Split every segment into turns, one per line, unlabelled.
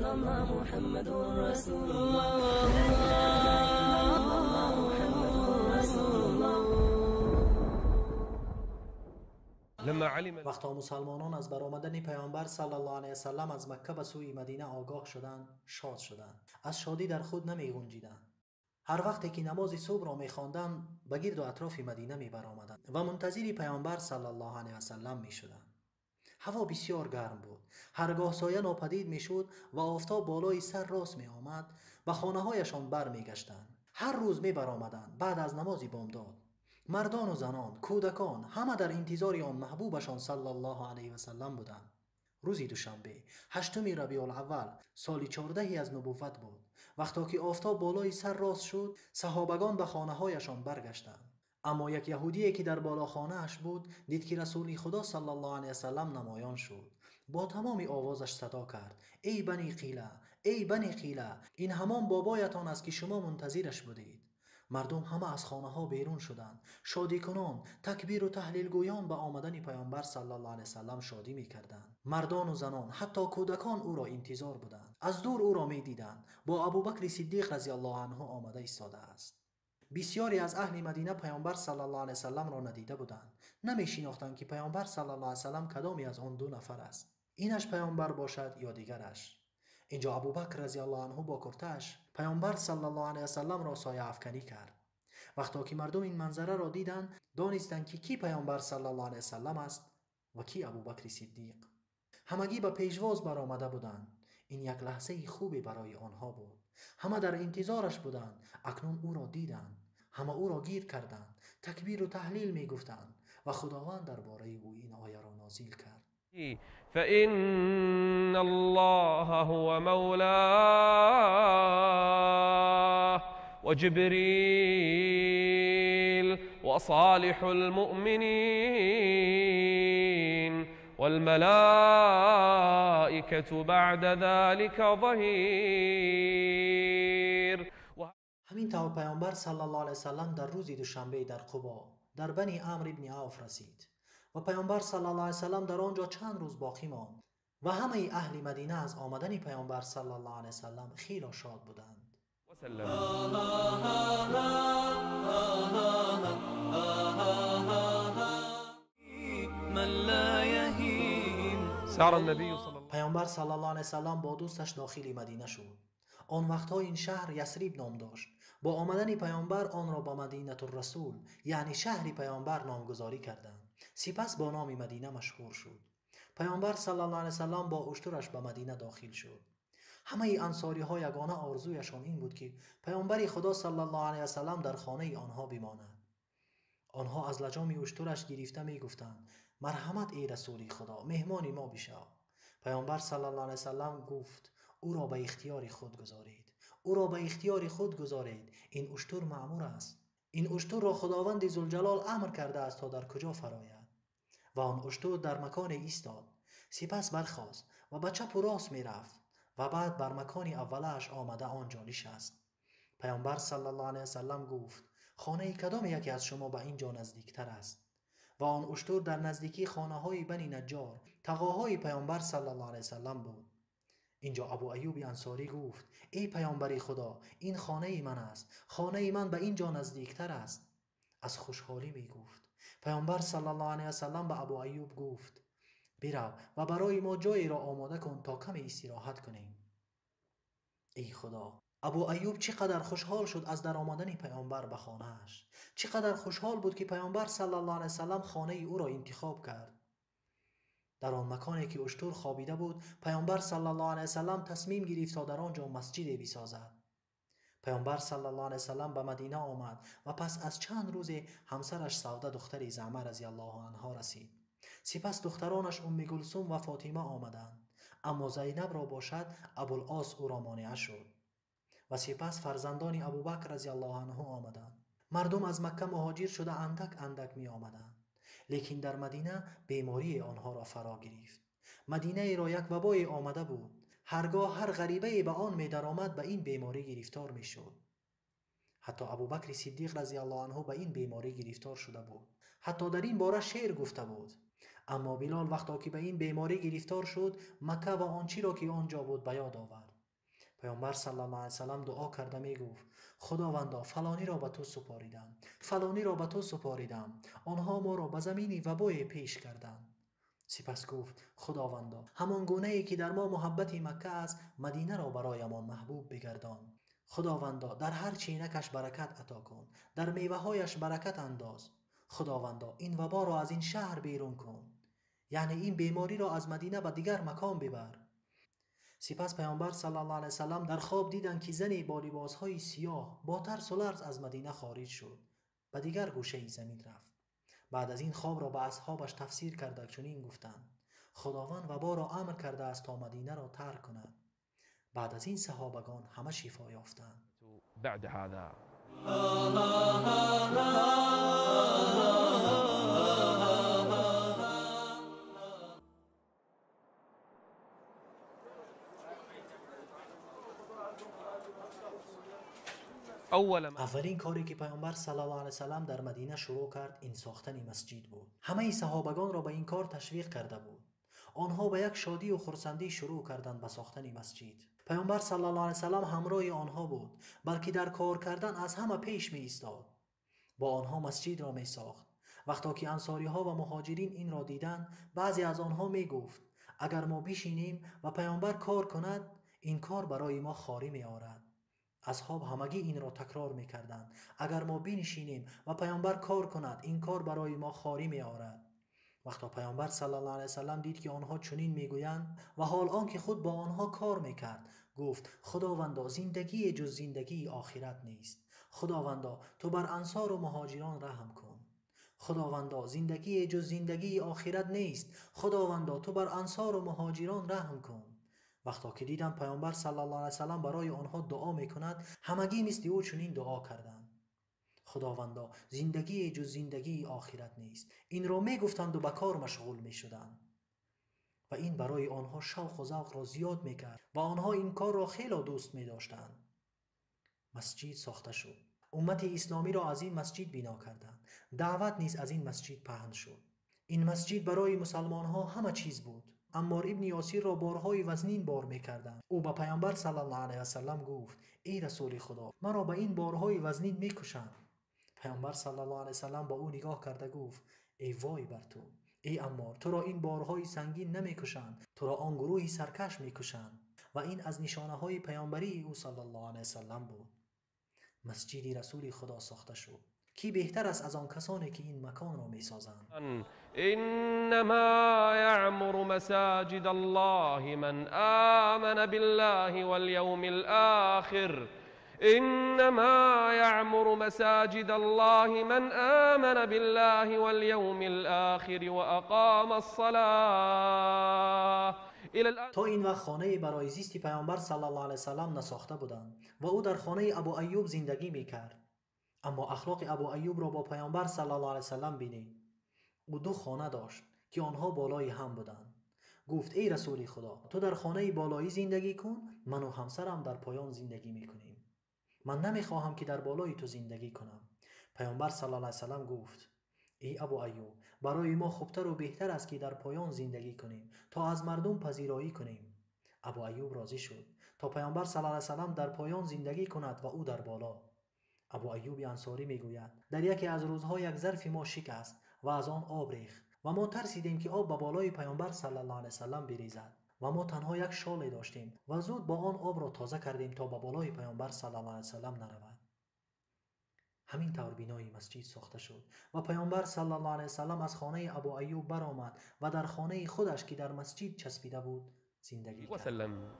الله محمد رسول الله لا إله إلا الله محمد رسول الله.
وقتا مسلمانان از برآمدن پیامبر صلی الله علیه وسلم از مکه به سوی مدینه آگاه شدند، شاد شدند، از شادی در خود نمی گنجیدند. هر وقتی که نماز صبح را می خواندند به گرد و اطراف مدینه می برآمدند و منتظر پیامبر صلی الله علیه وسلم می شدند. هوا بسیار گرم بود. هرگاه سایه ناپدید می شد و آفتاب بالای سر راست می آمد به خانه هایشان بر می گشتند. هر روز می برآمدند بعد از نماز بامداد. مردان و زنان، کودکان همه در انتظار آن محبوبشان صلی الله علیه و سلم بودند. روزی دوشنبه، 8 ربیع الاول، سال 14 از نبوت بود. وقتی که آفتاب بالای سر راست شد، صحابگان به خانه هایشان برگشتند. اما یک یهودی که در بالا خانه اش بود دید که رسول خدا صلی الله علیه و سلم نمایان شد. با تمام آوازش صدا کرد: ای بنی قیله، ای بنی قیله، این همان بابایتان است که شما منتظرش بودید. مردم همه از خانه ها بیرون شدند. شادی کنان، تکبیر و تهلیل گویان به آمدن پیامبر صلی الله علیه وسلم شادی می کردند. مردان و زنان، حتی کودکان او را انتظار بودند. از دور او را می دیدند. با ابوبکر صدیق رضی الله عنه آمده ایستاده است. بسیاری از اهل مدینه پیامبر صلی الله علیه وسلم را ندیده بودند. نمی شناختند که پیامبر صلی الله علیه وسلم کدامی از آن دو نفر است. اینش پیامبر باشد یا دیگرش. اینجا ابوبکر رضی الله عنه با کرتش پیامبر صلی الله علیه وسلم را سایه افکنی کرد. وقتی که مردم این منظره را دیدند دانستند که کی پیامبر صلی الله علیه وسلم است و کی ابوبکر صدیق. همگی به پیشواز برآمده بودند. این یک لحظه خوبی برای آنها بود. همه در انتظارش بودند. اکنون او را دیدند. همه او را گیر کردند. تکبیر و تهلیل می گفتند و خداوند درباره او این آیه را نازل کرد:
فإن الله هو مولاه وجبريل وصالح المؤمنين والملائكة بعد ذلك ظهير.
همین طور پیامبر صلی الله علیه وسلم در روز دوشنبه در قبا در بنی عمرو ابن عوف رسید و پیامبر صلی الله علیه وسلم در آنجا چند روز باقی ماند و همه اهل مدینه از آمدن پیامبر صلی الله علیه وسلم خیلی شاد بودند. پیامبر صلی الله علیه وسلم با دوستش داخل مدینه شد. آن وقتها این شهر یثریب نام داشت. با آمدن پیامبر آن را با مدینه الرسول یعنی شهر پیامبر نامگذاری کردند. سپس با نام مدینه مشهور شد. پیامبر صلی الله علیه وسلم با اشترش به مدینه داخل شد. همه انصاری ها یگانه آرزویشان این بود که پیامبر خدا صلی الله علیه وسلم در خانه آنها بماند. آنها از لجام اشترش گرفته می گفتند: مرحمت ای رسول خدا، مهمان ما بشو. پیامبر صلی الله علیه وسلم گفت: او را به اختیار خود گذارید. او را به اختیار خود گذارید. این اشتر مأمور است. این اشتر را خداوند ذوالجلال امر کرده است تا در کجا فراید. و آن اشتر در مکان ایستاد. سپس برخاست و به چپ و راست می رفت و بعد بر مکان اولش آمده آنجا نشست. پیامبر صلی الله علیه وسلم گفت: خانه کدام یکی از شما به اینجا نزدیکتر است؟ و آن اشتر در نزدیکی خانه های بنی نجار تقاهای پیامبر صلی الله علیه وسلم بود. اینجا ابو ایوب انصاری گفت: ای پیامبر خدا، این خانه من است. خانه من به اینجا نزدیکتر است. از خوشحالی می گفت. پیامبر صلی الله علیه وسلم به ابو ایوب گفت: برو و برای ما جایی را آماده کن تا کمی استراحت کنیم. ای خدا، ابو ایوب چقدر خوشحال شد از در آمدن پیامبر به خانه‌اش. چقدر خوشحال بود که پیامبر صلی الله علیه وسلم خانه او را انتخاب کرد. در آن مکانی که اشتر خوابیده بود پیامبر صلی الله علیه وسلم تصمیم گرفت تا در آنجا مسجدی بسازد. پیامبر صلی الله علیه وسلم به مدینه آمد و پس از چند روز همسرش سوده دختر زعمه رضی الله عنها رسید. سپس دخترانش ام کلثوم و فاطمه آمدند، اما زینب را باشد ابوالعاص او را مانع شد. و سپس فرزندان ابوبکر رضی الله عنه آمدند. مردم از مکه مهاجر شده اندک اندک می آمدند. لیکن در مدینه بیماری آنها را فرا گرفت. مدینه را یک وبای آمده بود. هرگاه هر غریبه به آن می درآمد به این بیماری گرفتار می شد. حتی ابوبکر صدیق رضی الله عنه به این بیماری گرفتار شده بود. حتی در این باره شعر گفته بود. اما بلال وقتی که به این بیماری گرفتار شد مکه و آنچه را که آنجا بود به یاد آورد. پیامبر صلی الله علیه وسلم دعا کرده می گفت خداوندا فلانی را به تو سپاریدم، فلانی را به تو سپاریدم، آنها ما را به زمینی وبای پیش کردند. سپس گفت خداوندا همان گونه ای که در ما محبت مکه است، مدینه را برایمان محبوب بگردان. خداوندا در هر چینکش برکت عطا کن، در میوه هایش برکت انداز. خداوندا این وبا را از این شهر بیرون کن، یعنی این بیماری را از مدینه به دیگر مکان ببر. سپس پیامبر صلی الله علیه وسلم در خواب دیدند که زنی با لباسهای سیاه با ترس و لرز از مدینه خارج شد، به دیگر گوشه زمین رفت. بعد از این خواب را به اصحابش تفسیر کرده چنین گفتند خداوند وبا را امر کرده است تا مدینه را ترک کند. بعد از این صحابگان همه شفا یافتند.
بعد هذا
اولین کاری که پیامبر صلی الله علیه وسلم در مدینه شروع کرد این ساختن مسجد بود. همه صحابگان را به این کار تشویق کرده بود. آنها به یک شادی و خرسندی شروع کردند به ساختن مسجد. پیامبر صلی الله علیه وسلم همراه آنها بود، بلکه در کار کردن از همه پیش می ایستاد. با آنها مسجد را می ساخت. وقتی که انصاری ها و مهاجرین این را دیدند، بعضی از آنها می گفت اگر ما بشینیم و پیامبر کار کند، این کار برای ما خاری می آرد. اصحاب همگی این را تکرار می کردند اگر ما بنشینیم و پیامبر کار کند، این کار برای ما خاری می آرد. وقتی پیامبر صلی الله علیه وسلم دید که آنها چنین میگویند و حال آنکه خود با آنها کار میکرد، گفت خداوندا زندگی جز زندگی آخرت نیست. خداوندا تو بر انصار و مهاجران رحم کن. خداوندا زندگی جز زندگی آخرت نیست. خداوندا تو بر انصار و مهاجران رحم کن. وقتی که دیدند پیامبر صلی الله علیه وسلم برای آنها دعا میکند، همگی مثل او چنین دعا کردند خداوندا زندگی جز زندگی آخرت نیست. این را می گفتند و به کار مشغول می شدند و این برای آنها شوق و ذوق را زیاد می کرد و آنها این کار را خیلی دوست می داشتند. مسجد ساخته شد. امت اسلامی را از این مسجد بنا کردند. دعوت نیز از این مسجد پهن شد. این مسجد برای مسلمان ها همه چیز بود. عمار ابن یاسر را بارهای وزنین بار می کردند. او به پیامبر صلی الله علیه وسلم گفت ای رسول خدا مرا به این بارهای وزنین می کشند. پیامبر صلی الله علیه وسلم با او نگاه کرده گفت ای وای بر تو، ای عمار، تو را این بارهای سنگین نمی کشند، تو را آن گروهی سرکش می کشند. و این از نشانه های پیامبری او صلی الله علیه وسلم بود. مسجد رسول خدا ساخته شد. کی بهتر است از آن کسانی که این مکان را می سازند؟
انما يعمر مساجد الله من آمن بالله واليوم الآخر. إنما يعمر مساجد الله من آمن بالله واليوم الآخر وأقام الصلاة إلى الآن.
تا این وقت خانه برای زیست پیامبر صلی الله علیه وسلم نساخته بودند و او در خانه ابو ایوب زندگی میکرد. اما اخلاق ابو ایوب را با پیامبر صلی الله علیه وسلم بینید. او دو خانه داشت که آنها بالای هم بودند. گفت ای رسول خدا تو در خانه بالایی زندگی کن، من و همسرم در پایان زندگی میکنیم. من نمیخواهم که در بالای تو زندگی کنم. پیامبر صلی الله علیه وسلم گفت ای ابو ایوب برای ما خوبتر و بهتر است که در پایان زندگی کنیم تا از مردم پذیرایی کنیم. ابو ایوب راضی شد تا پیامبر صلی الله علیه وسلم در پایان زندگی کند و او در بالا. ابو ایوب انصاری میگوید در یکی از روزها یک ظرف ما شکست و از آن آب ریخت و ما ترسیدیم که آب به بالای پیامبر صلی الله علیه وسلم بریزد و ما تنها یک شال داشتیم و زود با آن آب را تازه کردیم تا به بالای پیامبر صلی الله علیه وسلم نرود. همین طور بنای مسجد ساخته شد و پیامبر صلی الله علیه وسلم از خانه ابو ایوب برآمد و در خانه خودش که در مسجد چسبیده بود زندگی کرد.
وسلم.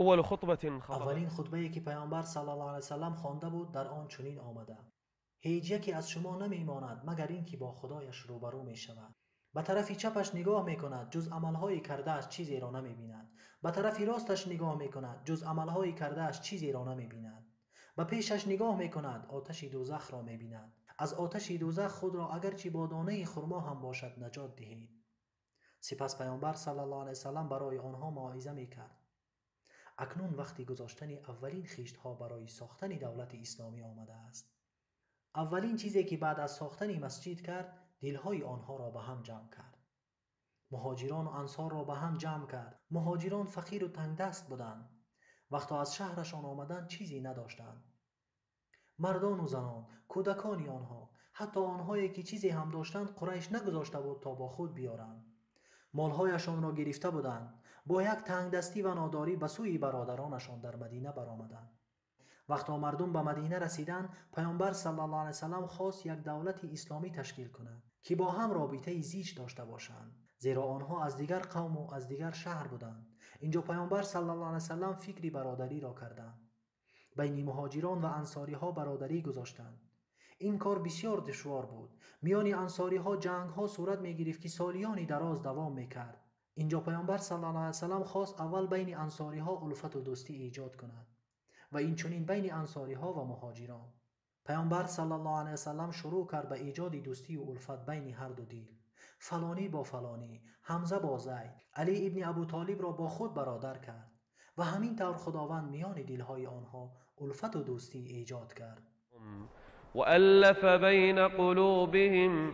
أول خطبة خطبها
اولین خطبه‌ای که پیامبر صلی الله علیه وسلم خوانده بود در آن چنین آمده: هیچ یکی از شما نمیماند مگر اینکه با خدایش روبرو می شود. به طرف چپش نگاه می کند جز عملهای کردهش چیزی را نمی بیند. به طرف راستش نگاه می کند جز عملهای کردهش چیزی را نمی بیند. به پیشش نگاه می کند آتش دوزخ را می بیند. از آتش دوزخ خود را اگرچه با دانه خرما هم باشد نجات دهید. سپس پیامبر صلی الله علیه وسلم برای آنها موعظه می کرد: اکنون وقتی گذاشتن اولین خیشت‌ها برای ساختن دولت اسلامی آمده است. اولین چیزی که بعد از ساختن مسجد کرد دلهای آنها را به هم جمع کرد. مهاجران و انصار را به هم جمع کرد. مهاجران فقیر و تنگ دست بودند. وقتا از شهرشان آمدند چیزی نداشتند. مردان و زنان، کودکانی آنها، حتی آنهایی که چیزی هم داشتند قریش نگذاشته بود تا با خود بیارند. مالهایشان را گرفته بودند. با یک تنگ دستی و ناداری به سوی برادرانشان در مدینه برآمدند. وقتا مردم به مدینه رسیدند پیامبر صلی الله علیه وسلم خواست یک دولت اسلامی تشکیل کند که با هم رابطه زیج داشته باشند، زیرا آنها از دیگر قوم و از دیگر شهر بودند. اینجا پیامبر صلی الله علیه وسلم فکری برادری را کردند. بین مهاجران و انصاری ها برادری گذاشتند. این کار بسیار دشوار بود. میان انصاری ها جنگ ها صورت می گرفت که سالیانی دراز دوام می کرد. اینجا پیامبر صلی الله علیه وسلم خواست اول بین انصاری ها الفت و دوستی ایجاد کند و این چنین بین انصاری ها و مهاجران. پیامبر صلی الله علیه وسلم شروع کرد به ایجاد دوستی و الفت بین هر دو دل. فلانی با فلانی، حمزه با زید، علی ابن ابو طالب را با خود برادر کرد و همین طور خداوند میان دلهای آنها الفت و دوستی ایجاد کرد.
وألف بين قلوبهم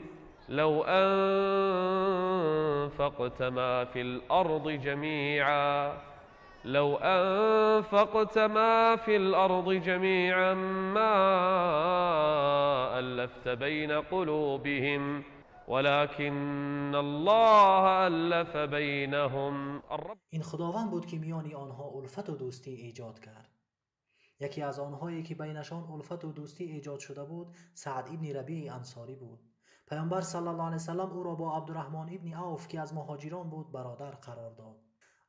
لو أنفقت ما في الأرض جميعا ما ألفت بين قلوبهم ولكن الله ألف بينهم.
این خداوند بود که میان آنها الفت و دوستی ایجاد کرد. یکی از آنهایی که بینشان الفت و دوستی ایجاد شده بود سعد ابن ربیع انصاری بود. پیامبر صلی الله علیه وسلم او را با عبدالرحمن ابن عوف که از مهاجران بود برادر قرار داد.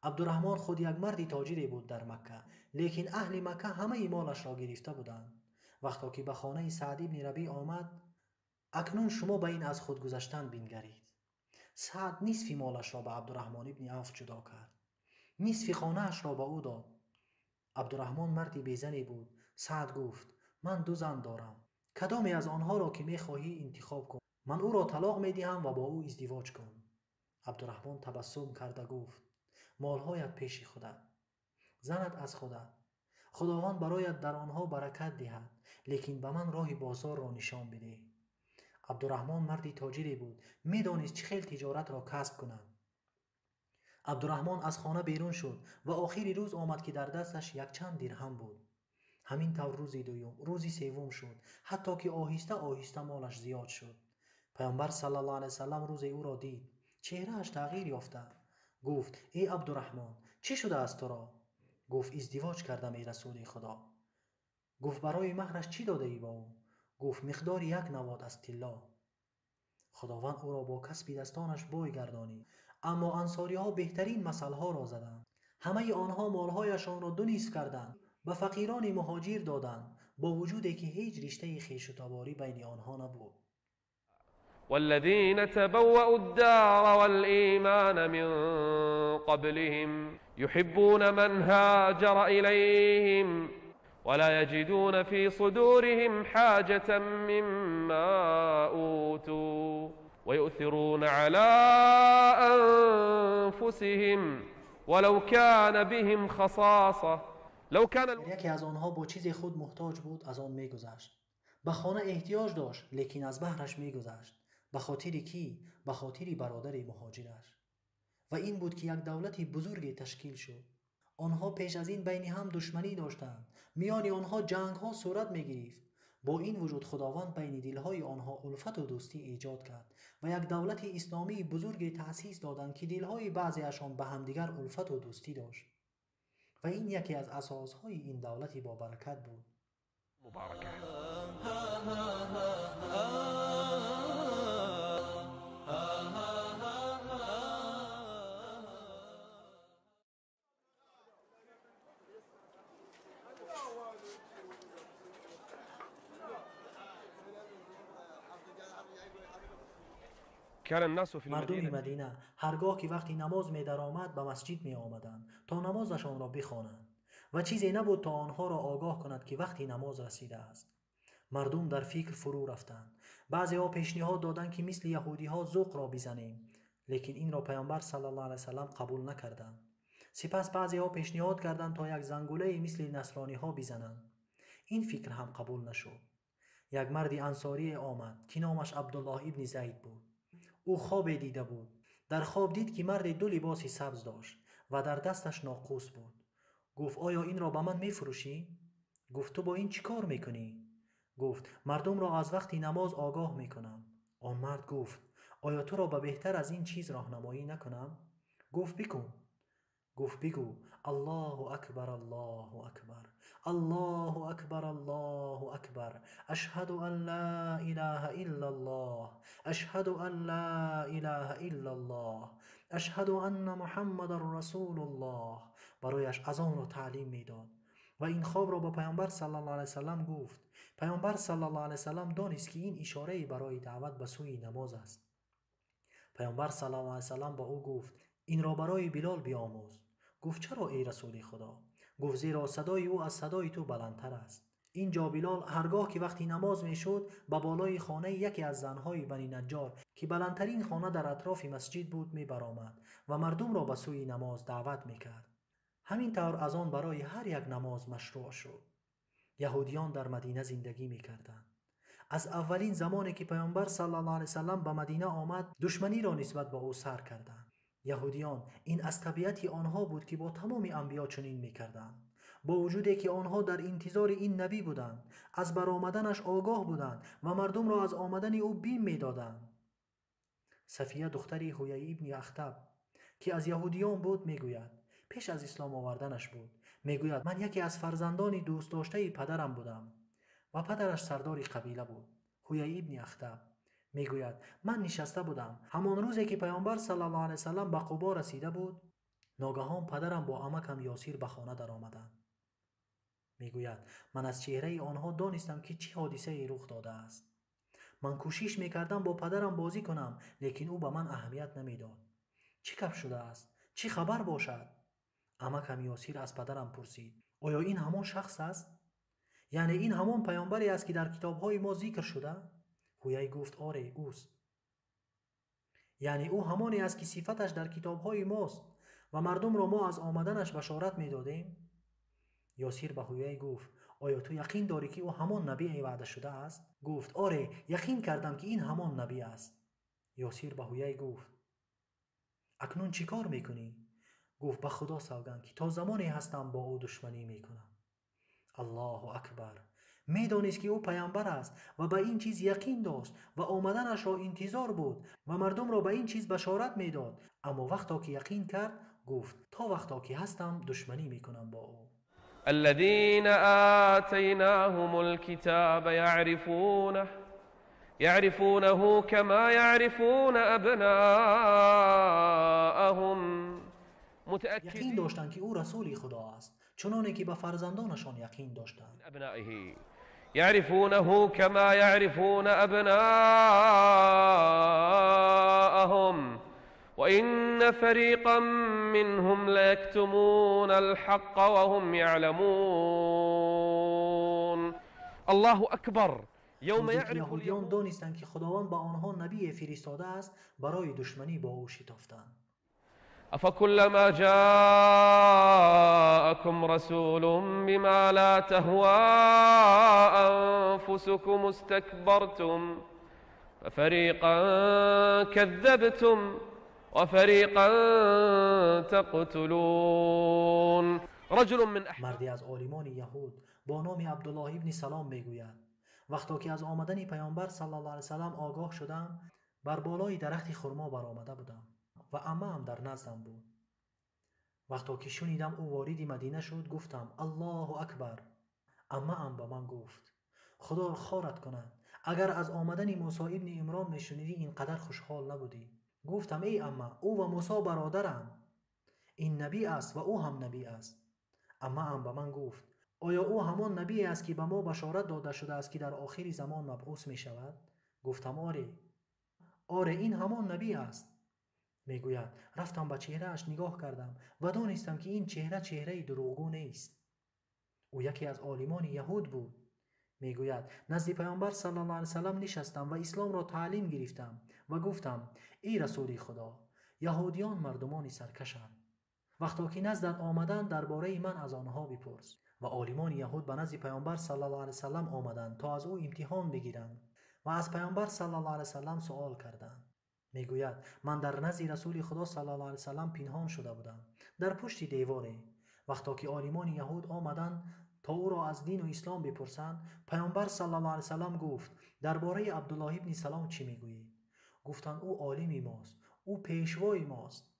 عبدالرحمن خود یک مردی تاجری بود در مکه، لیکن اهل مکه همه مالش را گرفته بودند. وقتی که به خانه سعد ابن ربیع آمد: اکنون شما به این از خود گذشتن بنگرید. سعد نصف مالش را به عبدالرحمن ابن عوف جدا کرد. نصف خانه‌اش را به او داد. عبدالرحمن مردی بیزنی بود. سعد گفت: من 2 زن دارم. کدامی از آنها را که می‌خواهی انتخاب کن. من او را طلاق می‌دهم و با او ازدواج کن. عبدالرحمن تبسم کرده گفت: مالهایت پیش خودت، زنت از خودت. خداوند برایت در آنها برکت دهد، لیکن به من راه بازار را نشان بده. عبدالرحمن مردی تاجری بود. می‌دانست چه خیل تجارت را کسب کند. عبدالرحمن از خانه بیرون شد و آخری روز آمد که در دستش یک چند درهم بود. همین طور روزی دوم، روزی سوم شد، حتی که آهسته آهسته مالش زیاد شد. پیامبر صلی الله علیه وسلم روزی او را دید. چهرهش تغییر یافته. گفت: ای عبدالرحمن، چه شده است تو را؟ گفت: ازدواج کردم ای رسول خدا. گفت: برای مهرش چی داده ای با او؟ گفت: مقدار 1 نواد از طلا. خداوند او را با کسب دستانش بوی گردانید. اما انصاری ها بهترین مثل ها را زدند. همه آنها مالهایشان را 2 نصف کردند، به فقیران مهاجر دادند، با وجودی که هیچ رشته خویش و تباری بین آنها نبود.
والذين تبوأوا الدار والإيمان من قبلهم يحبون من هاجر إليهم ولا يجدون في صدورهم حاجة مما أوتوا ويؤثرون على أنفسهم ولو كان بهم خصاصة
یکی از آنها با چیز خود محتاج بود از آن میگذشت. به خانه احتیاج داشت لیکن از بهرش میگذشت. به خاطر کی؟ به خاطر برادر مهاجرش. و این بود که یک دولت بزرگی تشکیل شد. آنها پیش از این بین هم دشمنی داشتند. میان آنها جنگ ها صورت می گرفت. با این وجود خداوند بین دلهای آنها الفت و دوستی ایجاد کرد و یک دولت اسلامی بزرگی تأسیس دادند که دلهای بعضیشان به همدیگر الفت و دوستی داشت. و این یکی از اساسهای این دولتی با برکت بود.
مبارکه. كان الناس في
مردم
المدينة
مدینه هرگاه که وقتی نماز می در آمد به مسجد می آمدند تا نمازشان را بخوانند و چیزی نبود تا آنها را آگاه کند که وقتی نماز رسیده است. مردم در فکر فرو رفتند. بعضی ها پیشنهاد دادند که مثل یهودی ها ذوق را بزنیم، لیکن این را پیامبر صلی الله علیه وسلم قبول نکردند. سپس بعضی ها پیشنهاد کردند تا یک زنگوله مثل نصرانی ها بزنند. این فکر هم قبول نشد. یک مرد انصاری آمد که نامش عبدالله ابن زید بود. او خواب دیده بود. در خواب دید که مرد دو لباس سبز داشت و در دستش ناقوس بود. گفت آیا این را به من میفروشی؟ گفت تو با این چی کار میکنی؟ گفت مردم را از وقتی نماز آگاه میکنم. آن مرد گفت آیا تو را به بهتر از این چیز راهنمایی نکنم؟ گفت بکن. گفت بگو الله اکبر الله اکبر الله اکبر الله اکبر اشهد ان لا اله الا الله اشهد ان لا اله الا الله اشهد ان محمد رسول الله. برایش از آن را تعلیم میداد و این خواب را با پیامبر صلی الله علیه وسلم گفت. پیامبر صلی الله علیه وسلم دانست که این اشاره برای دعوت به سوی نماز است. پیامبر صلی الله علیه وسلم با او گفت این را برای بلال بیاموز. گفت چرا ای رسول خدا؟ گفت زیرا صدای او از صدای تو بلندتر است. اینجا بلال هرگاه که وقتی نماز میشد به بالای خانه یکی از زنهای بنی نجار که بلندترین خانه در اطراف مسجد بود می برآمد و مردم را به سوی نماز دعوت میکرد. همین طور از آن برای هر یک نماز مشروع شد. یهودیان در مدینه زندگی میکردند. از اولین زمانی که پیامبر صلی الله علیه وسلم به مدینه آمد دشمنی را نسبت به او سر کردند. یهودیان این از طبیعت آنها بود که با تمام انبیا چنین میکردند. با وجودی که آنها در انتظار این نبی بودند، از برآمدنش آگاه بودند و مردم را از آمدن او بیم میدادند. صفیه دختری حویی ابن اخطب که از یهودیان بود میگوید پیش از اسلام آوردنش بود. میگوید من یکی از فرزندان دوست داشته پدرم بودم و پدرش سردار قبیله بود. حویی ابن اخطب میگوید من نشسته بودم همان روزی که پیامبر صلی الله علیه وسلم به قبا رسیده بود، ناگهان پدرم با عمکم یاسیر به خانه در آمدند. میگوید من از چهره آنها دانستم که چه حادثه رخ داده است. من کوشش میکردم با پدرم بازی کنم، لیکن او به من اهمیت نمیداد. چه کپ شده است؟ چه خبر باشد؟ عمکم یاسیر از پدرم پرسید آیا این همان شخص است؟ یعنی این همان پیامبری است که در کتاب‌های ما ذکر شده؟ حویی گفت آره اوست. یعنی او همانی است که صفتش در کتاب‌های ماست و مردم را ما از آمدنش بشارت می‌دادیم؟ یاسیر به حویی گفت آیا تو یقین داری که او همان نبی وعده شده است؟ گفت آره یقین کردم که این همان نبی است. یاسیر به حویی گفت اکنون چی کار میکنی؟ گفت به خدا سوگند که تا زمانی هستم با او دشمنی میکنم. الله اکبر. میدانست که او پیامبر است و به این چیز یقین داشت و آمدنش را انتظار بود و مردم را به این چیز بشارت میداد، اما وقتا که یقین کرد گفت تا وقتا که هستم دشمنی میکنم با او.
الذين آتيناهم الكتاب يعرفونه كما يعرفون أبناءهم
یقین داشتند که او رسول خدا است چنانه که به فرزندانشان یقین داشتند.
أبنائه يعرفونه كما يعرفون أبناءهم وإن فريقا منهم ليكتمون الحق وهم يعلمون. الله أكبر. يوم يعرف
یهودیان دانستند که خداوند با آنها نبی فرستاده است، برای دشمنی با او شتافتند.
أفكلما جاءكم رسول بما لا تهوى أنفسكم استكبرتم ففريقا كذبتم وفريقا تقتلون. رجل من
مردی از عالمان یهود با نام عبدالله ابن سلام میگوید وقتا که از آمدن پیامبر صلی الله علیه وسلم آگاه شدم، بر بالای درخت خرما برآمده بودم و عمه هم در نزدم بود. وقتا که شنیدم او وارد مدینه شد گفتم الله اکبر. عمه هم به من گفت خدا خارت کند اگر از آمدن موسی ابن عمران میشنیدی اینقدر خوشحال نبودی. گفتم ای عمه او و موسی برادرند، این نبی است و او هم نبی است. عمه هم به من گفت آیا او همان نبی است که به ما بشارت داده شده است که در آخر زمان مبعوث می شود؟ گفتم آره. آره این همان نبی است. میگوید رفتم به چهرهش نگاه کردم و دانستم که این چهره دروغگو نیست. او یکی از عالمان یهود بود. میگوید نزد پیامبر صلی الله علیه وسلم نشستم و اسلام را تعلیم گرفتم و گفتم ای رسول خدا، یهودیان مردمان سرکشند. وقتا که نزدت آمدند درباره من از آنها بپرس. و عالمان یهود به نزد پیامبر صلی الله علیه وسلم آمدند تا از او امتحان بگیرند و از پیامبر صلی الله علیه وسلم سوال کردند. میگوید من در نزد رسول خدا صلی الله علیه وسلم پنهان شده بودم در پشت دیواره. وقتا که عالمان یهود آمدند تا او را از دین و اسلام بپرسند، پیامبر صلی الله علیه وسلم گفت درباره عبدالله ابن سلام چی میگویی؟ گفتند او عالم ماست، او پیشوای ماست.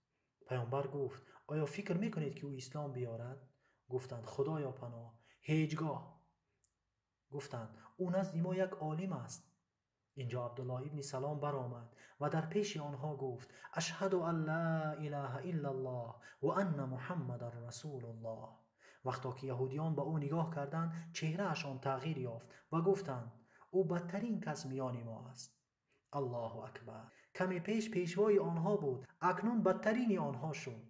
پیامبر گفت آیا فکر میکنید که او اسلام بیارد؟ گفتند خدایا پناه، هیچگاه. گفتند او نزد ما یک عالم است. اینجا عبدالله ابن سلام برآمد و در پیش آنها گفت اشهد ان لا اله الا الله و ان محمد رسول الله. وقتا که یهودیان به او نگاه کردند چهرهشان تغییر یافت و گفتند او بدترین کس میان ما است. الله اکبر. کمی پیش پیشوای آنها بود، اکنون بدترین آنها شد.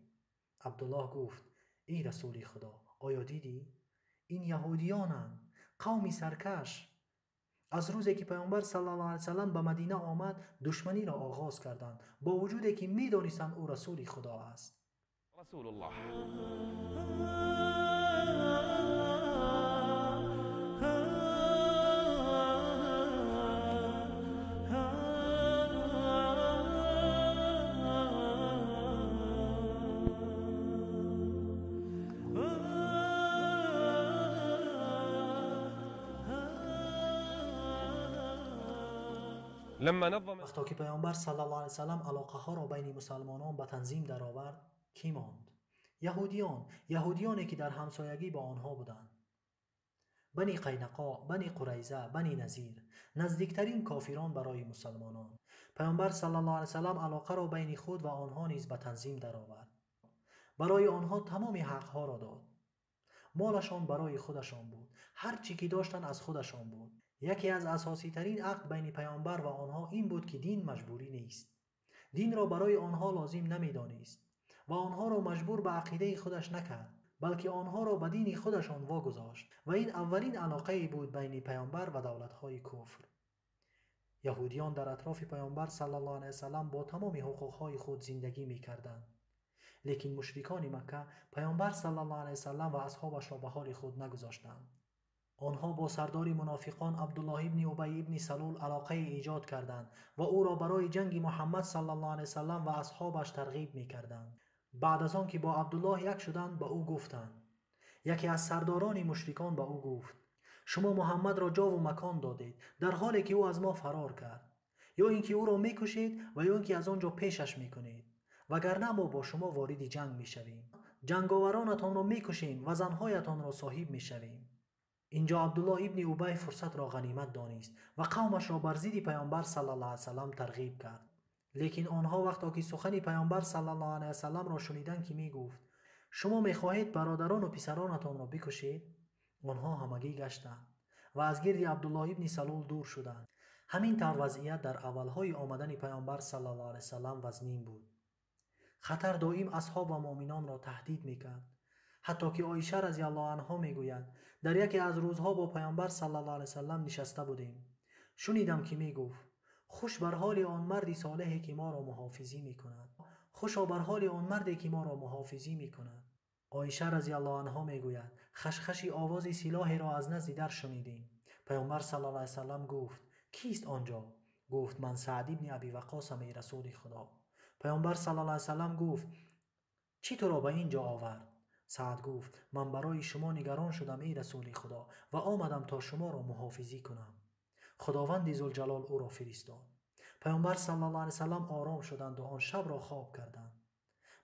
عبدالله گفت ای رسول خدا، آیا دیدی؟ این یهودیانند، قومی سرکش. از روزی که پیامبر صلی الله علیه وسلم به مدینه آمد دشمنی را آغاز کردند با وجودی که می‌دانستند او رسول خدا است.
رسول الله.
وقتا که پیامبر صلی الله علیه وسلم علاقه ها را بین مسلمانان به تنظیم درآورد، کی ماند؟ یهودیانی که در همسایگی با آنها بودند. بنی قینقاع، بنی قریظه، بنی نذیر، نزدیکترین کافران برای مسلمانان. پیامبر صلی الله علیه وسلم علاقه را بین خود و آنها نیز به تنظیم درآورد. برای آنها تمام حقها را داد. مالشان برای خودشان بود، هر چی که داشتن از خودشان بود. یکی از اساسی ترین عقد بین پیامبر و آنها این بود که دین مجبوری نیست. دین را برای آنها لازم نمی‌دانست و آنها را مجبور به عقیده خودش نکرد، بلکه آنها را به دین خودشان واگذاشت و این اولین علاقه بود بین پیامبر و دولت‌های کفر. یهودیان در اطراف پیامبر صلی الله علیه وسلم با تمام حقوق‌های خود زندگی می‌کردند. لیکن مشرکان مکه پیامبر صلی الله علیه وسلم و اصحابش را به حال خود نگذاشتند. آنها با سردار منافقان عبدالله ابن ابی ابن سلول علاقه ایجاد کردند و او را برای جنگ محمد صلی الله علیه وسلم و اصحابش ترغیب می‌کردند. بعد از آن که با عبدالله یک شدند به او گفتند. یکی از سرداران مشرکان به او گفت شما محمد را جا و مکان دادید در حالی که او از ما فرار کرد. یا اینکه او را می‌کشید و یا اینکه از آنجا پیشش می‌کنید، وگرنه ما با شما وارد جنگ می‌شویم. جنگاورانتان را می‌کشیم و زن‌هایتان را صاحب می‌شویم. اینجا عبدالله ابن ابی فرصت را غنیمت دانست و قومش را بر ضد پیامبر صلی الله علیه وسلم ترغیب کرد. لیکن آنها وقتی که سخن پیامبر صلی الله علیه وسلم را شنیدند که میگفت شما میخواهید برادران و پسرانتان را بکشید، آنها همگی گشتند و از گرد عبدالله ابن سلول دور شدند. همین طور وضعیت در اولهای آمدن پیامبر صلی الله علیه وسلم وزنین بود. خطر دائم اصحاب و مؤمنان را تهدید میکرد. حتی که عایشه رضی الله عنها میگوید در یکی از روزها با پیامبر صلی الله علیه وسلم نشسته بودیم. شنیدم که میگفت خوش بر حال آن مردی صالحی که ما را محافظی میکند. خوشا بر حال آن مردی که ما را محافظی میکند. عایشه رضی الله عنها میگوید خشخشی آواز سلاحی را از نزد در شنیدیم. پیامبر صلی الله علیه وسلم گفت کیست آنجا؟ گفت من سعد ابن ابی وقاص ای رسول خدا. پیامبر صلی الله علیه وسلم گفت چی تو را به اینجا آورد؟ سعد گفت من برای شما نگران شدم ای رسول خدا و آمدم تا شما را محافظی کنم. خداوند ذوالجلال او را فرستاد. پیامبر صلی الله علیه وسلم آرام شدند و آن شب را خواب کردند.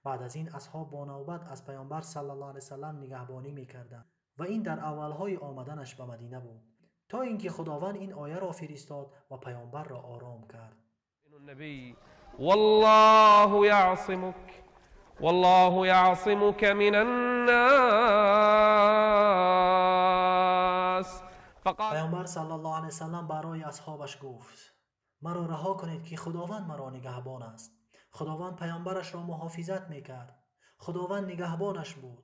بعد از این اصحاب با نوبت از پیامبر صلی الله علیه وسلم نگهبانی می‌کردند و این در اولهای آمدنش به مدینه بود تا اینکه خداوند این آیه را فرستاد و پیامبر را آرام کرد.
النبي والله يعصمك والله يعصمك من الناس.
پیامبر صلی الله علیه وسلم برای اصحابش گفت مرا رها کنید که خداوند مرا نگهبان است. خداوند پیامبرش را محافظت میکرد. خداوند نگهبانش بود.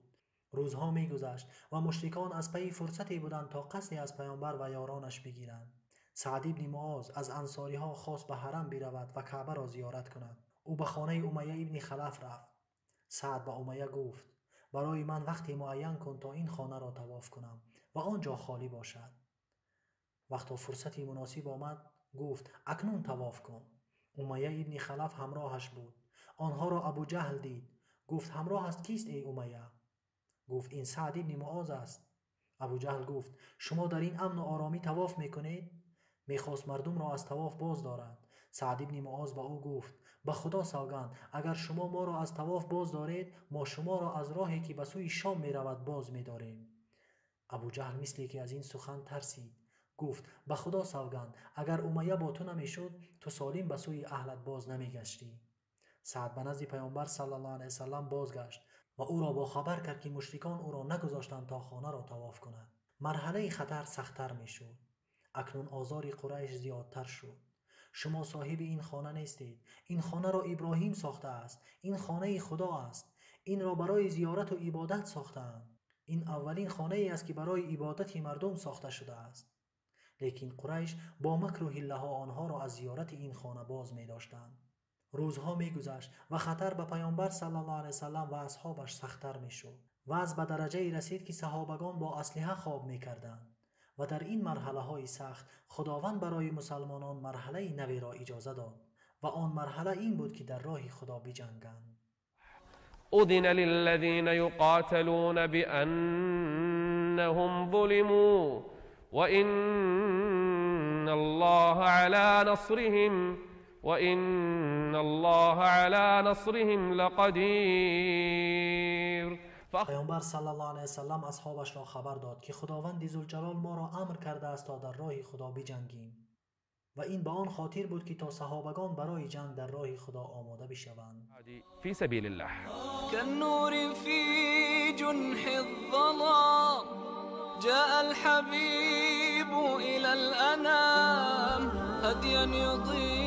روزها میگذشت و مشرکان از پی فرصتی بودند تا قصدی از پیامبر و یارانش بگیرند. سعد ابن معاذ از انصاری ها خواست به حرم برود و کعبه را زیارت کند. او به خانه امیه ابن خلف رفت. سعد به امیه گفت برای من وقتی معین کن تا این خانه را طواف کنم و آنجا خالی باشد. وقتی فرصتی مناسب آمد گفت اکنون طواف کن. امیه ابن خلف همراهش بود. آنها را ابو جهل دید. گفت همراه است کیست ای امیه؟ گفت این سعد ابن معاذ است. ابو جهل گفت شما در این امن و آرامی طواف میکنید؟ میخواست مردم را از طواف باز دارد. سعد ابن معاذ با او گفت به خدا سوگند اگر شما ما را از طواف باز دارید ما شما را از راهی که به سوی شام میرود باز میداریم. ابو جهل مثلی که از این سخن ترسید گفت به خدا سوگند اگر امیه با تو نمیشد تو سالم به سوی اهلت باز نمیگشتی. سعد به نزد پیامبر صلی الله علیه وسلم بازگشت و او را با خبر کرد که مشرکان او را نگذاشتند تا خانه را طواف کند. مرحله خطر سخت‌تر میشد. اکنون آزار قریش زیادتر شد. شما صاحب این خانه نیستید. این خانه را ابراهیم ساخته است. این خانه خدا است. این را برای زیارت و عبادت ساختند. این اولین خانه ای است که برای عبادت مردم ساخته شده است. لیکن قریش با مکر و حیله ها آنها را از زیارت این خانه باز می داشتند. روزها می گذشت و خطر به پیامبر صلی الله علیه وسلم و اصحابش سخت‌تر می شد. وضع به درجه رسید که صحابگان با اسلحه خواب می کردند. و در این مرحله های سخت خداوند برای مسلمانان مرحله نوی را اجازه داد و آن مرحله این بود که در راه خدا بجنگند.
أذن للذين يقاتلون بأنهم ظلموا وإن الله على نصرهم لقدير.
پیامبر صلی الله علیه وسلم اصحابش را خبر داد که خداوند ذوالجلال ما را امر کرده است تا در راه خدا بجنگیم و این به آن خاطر بود که تا صحابگان برای جنگ در راه خدا آماده بشوند.
في سبيل الله
كالنور في جنح الظلام جاء الحبيب إلى الأنام هديا يضيء